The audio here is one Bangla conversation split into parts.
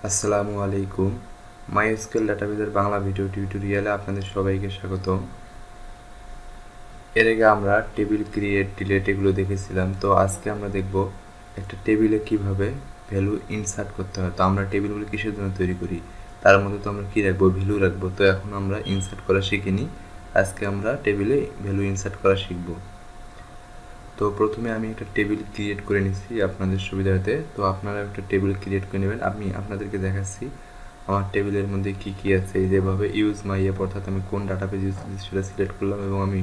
আসসালামু আলাইকুম। MySQL ডাটাবেসের বাংলা ভিডিও টিউটোরিয়ালে আপনাদের সবাইকে স্বাগতম। এর আগে আমরা টেবিল ক্রিয়েট, ডিলিট এগুলো দেখেছিলাম। তো আজকে আমরা দেখব একটা টেবিলে কিভাবে ভ্যালু ইনসার্ট করতে হয়। তো আমরা টেবিলগুলো কিসের জন্য তৈরি করি, তার মধ্যে তো আমরা কি রাখবো, ভ্যালু রাখবো। তো এখন আমরা ইনসার্ট করা শিখিনি, আজকে আমরা টেবিলে ভ্যালু ইনসার্ট করা শিখব। তো প্রথমে আমি একটা টেবিল ক্রিয়েট করে নিচ্ছি আপনাদের সুবিধার্থে। তো আপনারা একটা টেবিল ক্রিয়েট করে নেবেন। আমি আপনাদেরকে দেখাচ্ছি আমার টেবিলের মধ্যে কি কি আছে। যেভাবে ইউজ মাই অ্যাপ, অর্থাৎ আমি কোন ডাটাবেস ইউজ করছি সেটা সিলেক্ট করলাম, এবং আমি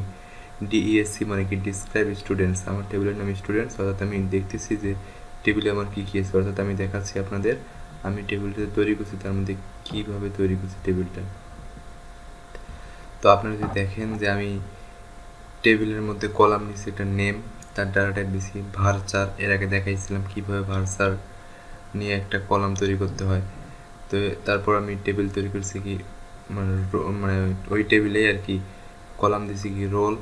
ডিইএসসি মানে কি ডিসক্রাইব স্টুডেন্টস, আমার টেবিলের নাম স্টুডেন্টস, অর্থাৎ আমি দেখতেছি যে টেবিলে আমার কি কি আছে, অর্থাৎ আমি দেখাচ্ছি আপনাদের আমি টেবিলটা তৈরি করছি, তার মধ্যে কীভাবে তৈরি করছি টেবিলটা। তো আপনারা যদি দেখেন যে আমি টেবিলের মধ্যে কলাম নিচ্ছি, একটা নেম, তার ডাটা টাইপ দিছি ভার্চার। এর আগে দেখাইছিলাম কীভাবে ভার্চার নিয়ে একটা কলাম তৈরি করতে হয়। তো তারপর আমি টেবিল তৈরি করছি কি মানে ওই টেবিলে আর কি কলাম দিছি কি রোল,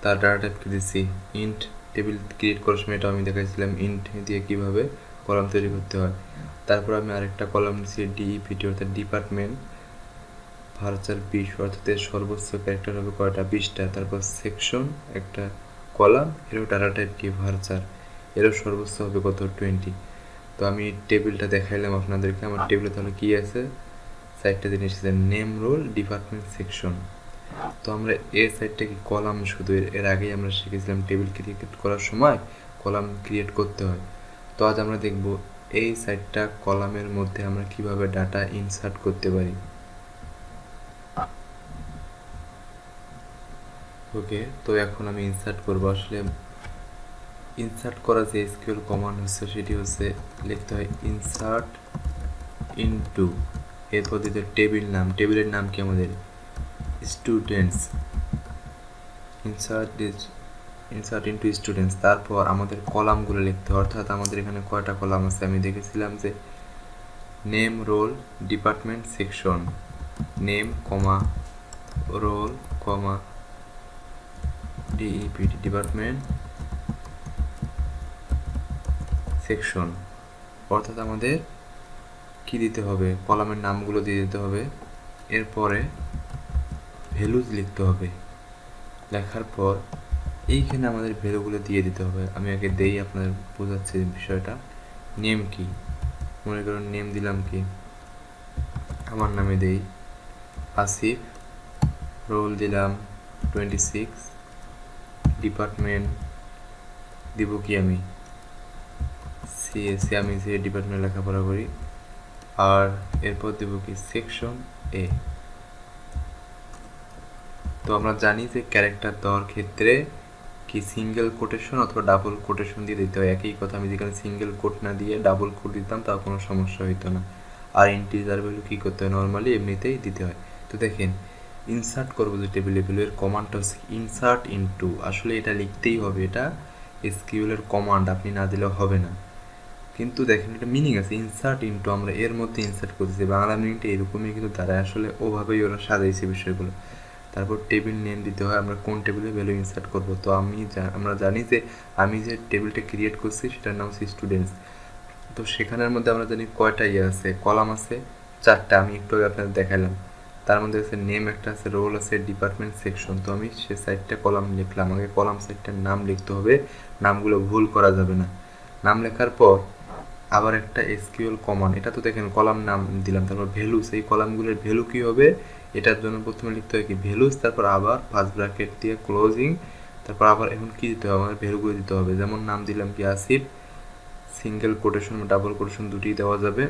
তার ডাটা টাইপকে দিছি ইন্ট। টেবিল ক্রিয়েট করার সময় এটা আমি দেখাইছিলাম ইন্ট দিয়ে কীভাবে কলাম তৈরি করতে হয়। তারপর আমি আরেকটা কলাম দিছি ডিইপিটি, অর্থাৎ ডিপার্টমেন্ট ভার্চার 20, অর্থাৎ সর্বোচ্চ ক্যারেক্টার হবে কয়টা, 20টা। তারপর সেকশন একটা কলাম, এরও ডাটা টাইপ কি ভার্চার, এরও সর্বোচ্চ হবে কত, 20। তো আমি টেবিলটা দেখাইলাম আপনাদেরকে। আমার টেবিলে তাহলে কি আছে, সাইডটা জিনিস আছে নেম, রোল, ডিপার্টমেন্ট, সেকশন। তো আমরা এই সাইডটা কি কলাম শুধু, এর আগেই আমরা শিখেছিলাম টেবিল ক্রিয়েট করার সময় কলাম ক্রিয়েট করতে হয়। তো আজ আমরা দেখব এই সাইডটা কলামের মধ্যে আমরা কিভাবে ডাটা ইনসার্ট করতে পারি। ওকে, তো এখন আমি ইনসার্ট করব। আসলে ইনসার্ট করা যে এসকিউএল কমান্ড হচ্ছে সেটি হচ্ছে লিখতে হয় ইনসার্ট ইনটু, এরপর দিতে টেবিল নাম, টেবিলের নাম কি আমাদের স্টুডেন্টস, ইনসার্ট ইনটু স্টুডেন্টস। তারপর আমাদের কলামগুলো লিখতে হয়, অর্থাৎ আমাদের এখানে কয়টা কলাম আছে আমি দেখেছিলাম যে name, roll, department, section. Name comma roll comma D E P T, department, section. অর্থাৎ আমাদের কি দিতে হবে, কলামের নামগুলো দিয়ে দিতে হবে। এরপরে ভ্যালুজ লিখতে হবে, লেখার পর এইখানে আমাদের ভ্যালুগুলো দিয়ে দিতে হবে। আমি আগে দেই, আপনাদের বোঝাচ্ছি বিষয়টা। নেম কি, মনে করুন নেম দিলাম কি, আমার নামে দেই আসিফ, রোল দিলাম 26, ডিপার্টমেন্ট দিব কি আমি সিএসসি, আমি সে ডিপার্টমেন্ট লেখাপড়া করি। আর এরপর দেব কি সেকশন এ। তো আমরা জানি যে ক্যারেক্টার দেওয়ার ক্ষেত্রে কি সিঙ্গেল কোটেশন অথবা ডাবল কোটেশন দিয়ে দিতে হয়। একই কথা, আমি যেখানে সিঙ্গেল কোট না দিয়ে ডাবল কোট দিতাম তাও কোনো সমস্যা হইতো না। আর ইন্টিজার ভ্যালু কী করতে হয়, নর্মালি এমনিতেই দিতে হয়। তো দেখেন ইনসার্ট করবো যে টেবিলে ভ্যালু, এর কমান্ডটা হচ্ছে ইনসার্ট ইনটু। আসলে এটা লিখতেই হবে, এটা এসকিউএল এর কমান্ড, আপনি না দিলেও হবে না। কিন্তু দেখেন এটা মিনিং আছে, ইনসার্ট ইনটু, আমরা এর মধ্যে ইনসার্ট করতেছি। বাংলা মিনিংটা এরকমই কিন্তু দাঁড়ায়, আসলে ওভাবেই ওরা সাজাইছে বিষয়গুলো। তারপর টেবিল নেম দিতে হয়, আমরা কোন টেবিলে ভ্যালু ইনসার্ট করব। তো আমরা জানি যে আমি যে টেবিলটা ক্রিয়েট করছি সেটার নাম হচ্ছে স্টুডেন্টস। তো সেখানের মধ্যে আমরা জানি কয়টা আছে, কলাম আছে 4টা, আমি একটু আপনাদের দেখালাম। তার মধ্যে আছে নেম একটা আছে, রোল আছে, ডিপার্টমেন্ট, সেকশন। তো আমি সে সাইডটা কলাম লিখলাম, আগে কলাম সাইডটার নাম লিখতে হবে, নামগুলো ভুল করা যাবে না। নাম লেখার পর আবার একটা এসকিউএল কমান্ড, এটা তো দেখেন কলাম নাম দিলাম, তারপর ভ্যালু, সেই কলামগুলোর ভ্যালু কী হবে এটার জন্য প্রথমে লিখতে হয় কি ভ্যালুস, তারপর আবার ফার্স্ট ব্র্যাকেট দিয়ে ক্লোজিং, তারপর আবার এখন কী দিতে হবে, আমাদের ভ্যালুগুলো দিতে হবে। যেমন নাম দিলাম কি Asif, single quotation double quotation দুটি দেওয়া যাবে,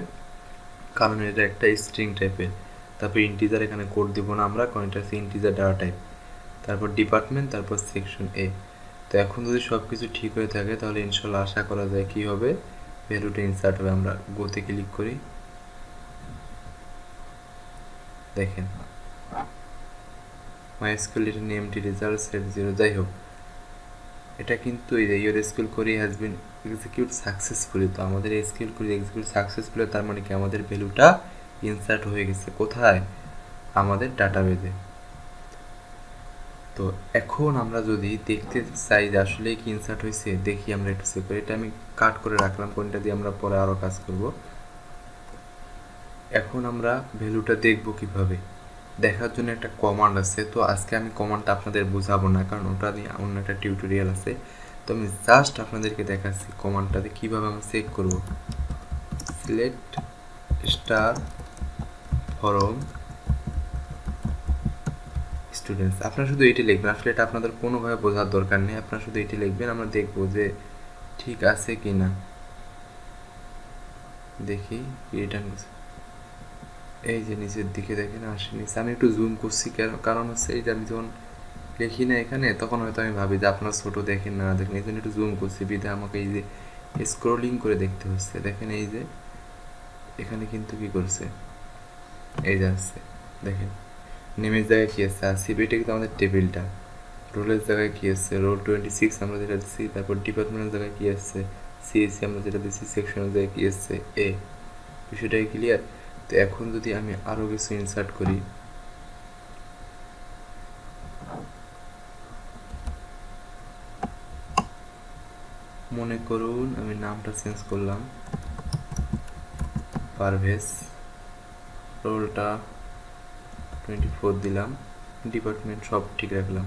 কারণ এটা একটা স্ট্রিং টাইপের। তারপর ইন্টিজার, এখানে কোড দিব না আমরা, কারণ এটা হচ্ছে ইন্টিজার ডাটা টাইপ। তারপর ডিপার্টমেন্ট, তারপর সেকশন এ। তো এখন যদি সব কিছু ঠিক হয়ে থাকে তাহলে ইনশাল্লাহ আশা করা যায় কী হবে, ভ্যালুটা ইনসার্ট হবে। আমরা গোতে ক্লিক করি, দেখেন MySQL এটা নেমটি রেজাল্ট সেট 0, যাই হোক এটা কিন্তু এই যে your SQL query has been execute successfully. তো আমাদের এসকিউএল কোয়েরি এক্সিকিউট সাকসেসফুলি, তার মানে কি আমাদের ভ্যালুটা ইনসার্ট হয়ে গেছে কোথায়, আমাদের ডাটাবেজে। তো এখন আমরা যদি দেখতে চাই যে আসলে কি ইনসার্ট হয়েছে, দেখি আমরা একটু চেক করি। এটা আমি কাট করে রাখলাম, কোনটা দিয়ে আমরা পরে আরও কাজ করব। এখন আমরা ভ্যালুটা দেখব কিভাবে। দেখার জন্য একটা কমান্ড আছে, তো আজকে আমি কমান্ডটা আপনাদের বোঝাবো না, কারণ ওটা নিয়ে অন্য একটা টিউটোরিয়াল আছে। তো আমি জাস্ট আপনাদেরকে দেখাচ্ছি কমান্ডটাতে কীভাবে আমি চেক করব। সিলেক্ট স্টার ফরম স্টুডেন্টস, আপনারা শুধু এটি লিখবেন, আসলে এটা আপনাদের কোনোভাবে বোঝার দরকার নেই, আপনারা শুধু এটি লিখবেন। আমরা দেখব যে ঠিক আছে কি না। দেখি রিটার্ন করছে, এই যে নিচের দিকে দেখেন আসে নিচে। আমি একটু জুম করছি, কারণ হচ্ছে এই যে আমি যখন লিখি না এখানে, তখন হয়তো আমি ভাবি যে আপনারা ছোটো দেখেন না দেখেন, এই জন্য একটু জুম করছি, বিধে আমাকে এই যে স্ক্রলিং করে দেখতে হচ্ছে। দেখেন এই যে এখানে কিন্তু কি করছে, এই যে আসছে দেখেন, নেমের জায়গায় কী আছে আসিফ, এটা কিন্তু আমাদের টেবিলটা। রোলের জায়গায় কী আছে রোল 26 আমরা যেটা দিচ্ছি, তারপর ডিপার্টমেন্টের জায়গায় কী আসছে সিএসসি আমরা যেটা দিচ্ছি, সেকশনের জায়গায় কী আসছে এ। বিষয়টাই ক্লিয়ার। তো এখন যদি আমি আরও কিছু ইনসার্ট করি, মনে করুন আমি নামটা চেঞ্জ করলাম পারভেজ, রোলটা 24 দিলাম, ডিপার্টমেন্ট সব ঠিক রাখলাম।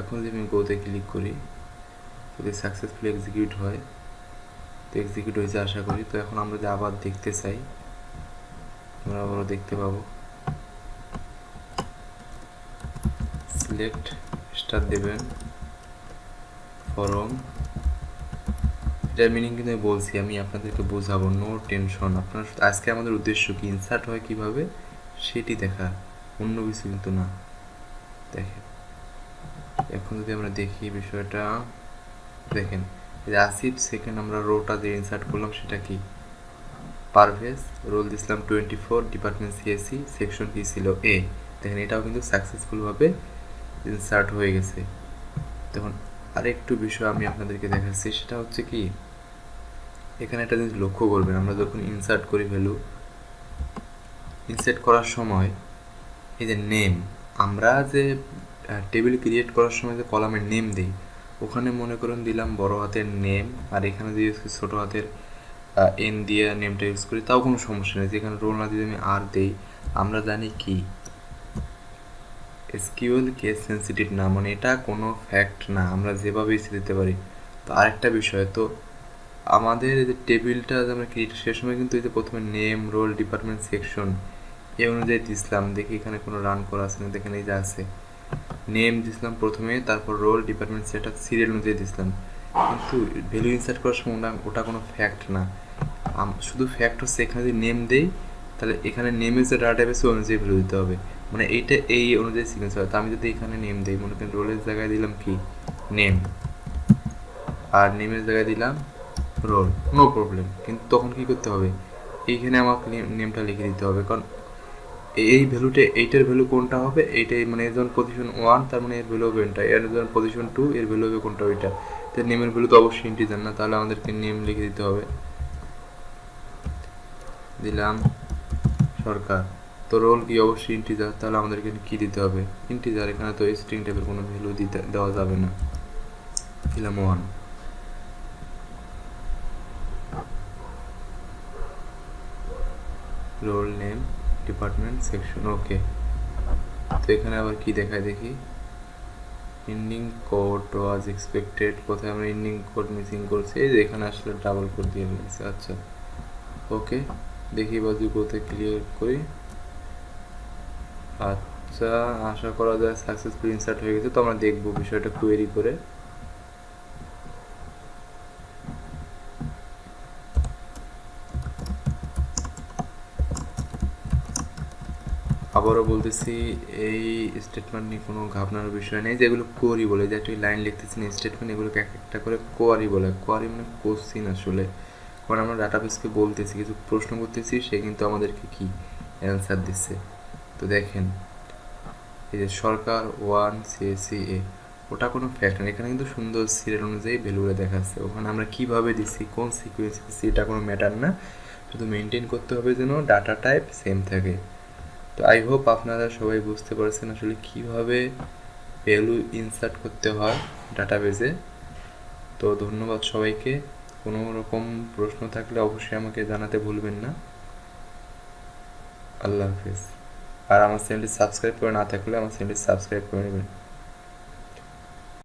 এখন যদি আমি গোতে ক্লিক করি, যদি সাকসেসফুলি এক্সিকিউট হয়, তো এক্সিকিউট হয়েছে আশা করি। তো এখন আমরা যদি আবার দেখতে চাই, আমরা আবারও দেখতে পাবো। সিলেক্ট স্টার দেবেন ফরম, এটার মিনিং কিন্তু আমি বলছি, আমি আপনাদেরকে বোঝাবো, নো টেনশন। আপনার আজকে আমাদের উদ্দেশ্য কি, ইনসার্ট হয় কিভাবে সেটি দেখা, অন্য কিছু কিন্তু না। দেখেন এখন যদি আমরা দেখি বিষয়টা, দেখেন এই যে আসিফ, সেকেন্ড আমরা রোটা দিয়ে ইনসার্ট করলাম, সেটা কি পারভেজ, রোল দিছিলাম 24, ডিপার্টমেন্ট সিএসসি, সেকশন কি ছিল এ। দেখেন এটাও কিন্তু সাকসেসফুলভাবে ইনসার্ট হয়ে গেছে। তখন আরেকটু বিষয় আমি আপনাদেরকে দেখাচ্ছি, সেটা হচ্ছে কি, এখানে একটা জিনিস লক্ষ্য করবেন, আমরা যখন ইনসার্ট করি ভ্যালু, ইনসার্ট করার সময় এই যে নেম, আমরা যে টেবিল ক্রিয়েট করার সময় যে কলামের নেম দিই, ওখানে মনে করুন দিলাম বড় হাতের নেম, আর এখানে যদি ছোটো হাতের এন দিয়ে নেমটা ইউজ করি, তাও কোনো সমস্যা নেই। যেখানে রোল না দিয়ে আমি আর দিই, আমরা জানি কি এসকিউএল কেস সেন্সিটিভ না, মানে এটা কোনো ফ্যাক্ট না, আমরা যেভাবে ইচ্ছে দিতে পারি। তো আরেকটা বিষয়, তো আমাদের এই যে টেবিলটা আমরা ক্রিয়েট সে সময় কিন্তু এই যে প্রথমে নেম, রোল, ডিপার্টমেন্ট, সেকশন এই অনুযায়ী দিছিলাম। দেখি এখানে কোনো রান করা আছে না, দেখেন এই যে আছে নেম দিছিলাম প্রথমে, তারপর রোল, ডিপার্টমেন্ট, সেটা সিরিয়াল অনুযায়ী দিছিলাম। কিন্তু ভ্যালু ইনসার্ট করার সময় ওটা কোনো ফ্যাক্ট না, শুধু ফ্যাক্ট হচ্ছে এখানে যদি নেম দেই, তাহলে এখানে নেমের যে ডাটাবেসে অনুযায়ী ভ্যালু দিতে হবে, মানে এইটা এই অনুযায়ী সিকোয়েন্স হবে। তো আমি যদি এখানে নেম দিই, মনে করেন রোলের জায়গায় দিলাম কি নেম, আর নেমের জায়গায় দিলাম রোল, নো প্রবলেম। কিন্তু তখন কি করতে হবে, এইখানে আমাকে নেমটা লিখে দিতে হবে, কারণ এই ভ্যালুটা, এইটার ভ্যালু কোনটা হবে, এইটাই মানে এর যখন পজিশন 1, তার মানে এর ভ্যালু হবে এটা, এর যখন পজিশন 2, এর ভ্যালু হবে কোনটা ওইটা। তো নেমের ভ্যালু তো অবশ্যই ইন্টিজার না, তাহলে আমাদেরকে নেম লিখে দিতে হবে। দিলাম সরকার, তো রোল কি অবশ্যই ইন্টিজার, তাহলে আমাদেরকে কি দিতে হবে ইন্টিজার, এখানে তো স্ট্রিং টাইপের কোনো ভ্যালু দেওয়া যাবে না। দিলাম 1, রোল নেম, ডিপার্টমেন্ট, সেকশন, ওকে। তো এখানে আবার কি দেখায় দেখি, ইন্ডিং কোড ওয়াজ এক্সপেক্টেড, কোথায় আমরা ইন্ডিং কোড মিসিং করছি, এই যে এখানে আসলে ডাবল কোড দিয়ে ফেলেছি। আচ্ছা ওকে, দেখি বাজু কোথায় ক্লিয়ার করি। আচ্ছা, আশা করা যায় সাকসেসফুল ইনসার্ট হয়ে গেছে। তো আমরা দেখবো বিষয়টা কোয়েরি করে। আবারও বলতেছি, এই স্টেটমেন্ট নিয়ে কোনো ঘাবনার বিষয় নেই, যেগুলো কোয়ারি বলে, যে একটা লাইন লিখতেছি না স্টেটমেন্ট, এগুলোকে এক একটা করে কোয়ারি বলে। কোয়ারি মানে কোশ্চিন আসলে, কারণ আমরা ডাটাবেসকে বলতেছি, কিছু প্রশ্ন করতেছি, সে কিন্তু আমাদেরকে কি অ্যান্সার দিচ্ছে। তো দেখেন এই যে সরকার 1 সিএসসি এ, ওটা কোনো ফ্যাক্ট না, এখানে কিন্তু সুন্দর সিরিয়াল অনুযায়ী ভ্যালুগুলো দেখাচ্ছে। ওখানে আমরা কীভাবে দিচ্ছি, কোন সিকুয়েন্স দিচ্ছি, এটা কোনো ম্যাটার না, শুধু মেনটেন করতে হবে যেন ডাটা টাইপ সেম থাকে। তো আই হোপ আপনারা সবাই বুঝতে পারছেন আসলে কিভাবে ভ্যালু ইনসার্ট করতে হয় ডাটাবেসে। তো ধন্যবাদ সবাইকে, কোনো রকম প্রশ্ন থাকলে অবশ্যই আমাকে জানাতে ভুলবেন না। আল্লাহ হাফিজ। আর আমার চ্যানেলটি সাবস্ক্রাইব করে না থাকলে আমার চ্যানেলটি সাবস্ক্রাইব করে নেবেন।